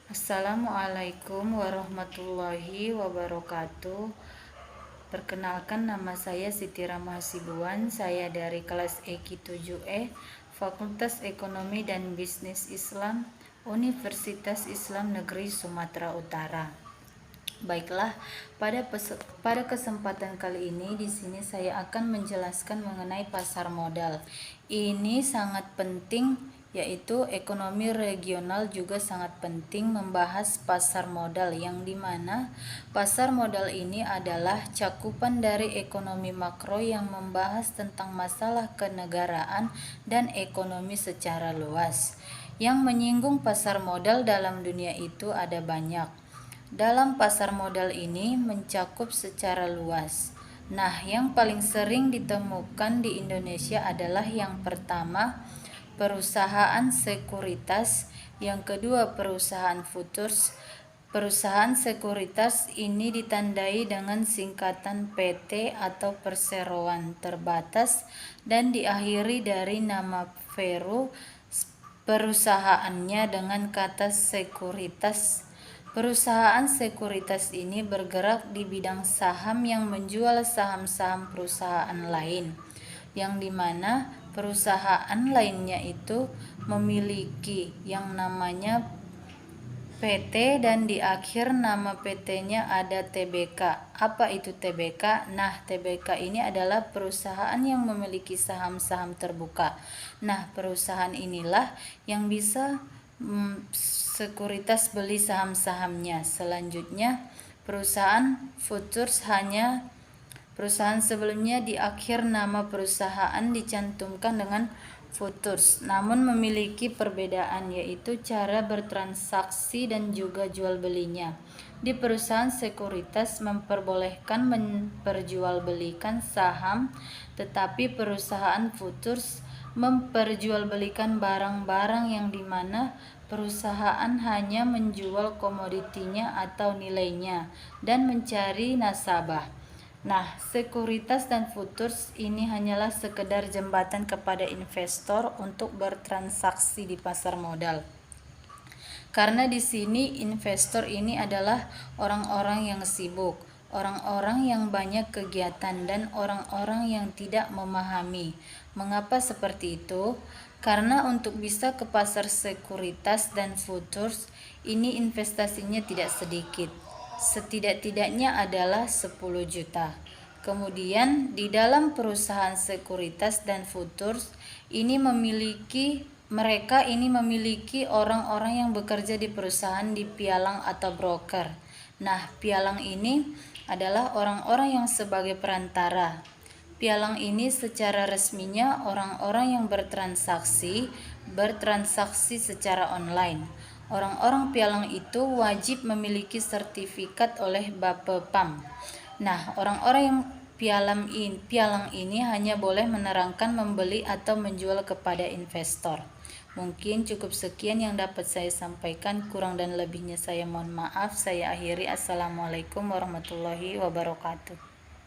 Assalamualaikum warahmatullahi wabarakatuh. Perkenalkan, nama saya Siti Ramah Hasibuan. Saya dari kelas EQ 7E, Fakultas Ekonomi dan Bisnis Islam, Universitas Islam Negeri Sumatera Utara. Baiklah, pada kesempatan kali ini di sini saya akan menjelaskan mengenai pasar modal. Ini sangat penting, yaitu ekonomi regional juga sangat penting membahas pasar modal, yang dimana pasar modal ini adalah cakupan dari ekonomi makro yang membahas tentang masalah kenegaraan dan ekonomi secara luas. Yang menyinggung pasar modal dalam dunia itu ada banyak. Dalam pasar modal ini mencakup secara luas. Nah, yang paling sering ditemukan di Indonesia adalah yang pertama, perusahaan sekuritas, yang kedua perusahaan futures. Perusahaan sekuritas ini ditandai dengan singkatan PT atau perseroan terbatas dan diakhiri dari nama Peru perusahaannya dengan kata sekuritas. Perusahaan sekuritas ini bergerak di bidang saham yang menjual saham-saham perusahaan lain, yang dimana perusahaan lainnya itu memiliki yang namanya PT dan di akhir nama PT-nya ada TBK. Apa itu TBK? Nah, TBK ini adalah perusahaan yang memiliki saham-saham terbuka. Nah, perusahaan inilah yang bisa sekuritas beli saham-sahamnya. Selanjutnya, perusahaan futures perusahaan sebelumnya di akhir nama perusahaan dicantumkan dengan futures, namun memiliki perbedaan, yaitu cara bertransaksi dan juga jual belinya. Di perusahaan sekuritas memperbolehkan memperjualbelikan saham, tetapi perusahaan futures memperjualbelikan barang-barang, yang dimana perusahaan hanya menjual komoditinya atau nilainya dan mencari nasabah. Nah, sekuritas dan futures ini hanyalah sekedar jembatan kepada investor untuk bertransaksi di pasar modal. Karena di sini investor ini adalah orang-orang yang sibuk, orang-orang yang banyak kegiatan, dan orang-orang yang tidak memahami. Mengapa seperti itu? Karena untuk bisa ke pasar sekuritas dan futures ini investasinya tidak sedikit. Setidak-tidaknya adalah 10 juta. Kemudian di dalam perusahaan sekuritas dan futures ini mereka memiliki orang-orang yang bekerja di perusahaan di pialang atau broker. Nah, pialang ini adalah orang-orang yang sebagai perantara. Pialang ini secara resminya orang-orang yang bertransaksi secara online. Orang-orang pialang itu wajib memiliki sertifikat oleh Bapepam. Nah, orang-orang yang pialang ini hanya boleh menerangkan membeli atau menjual kepada investor. Mungkin cukup sekian yang dapat saya sampaikan, kurang dan lebihnya saya mohon maaf. Saya akhiri. Assalamualaikum warahmatullahi wabarakatuh.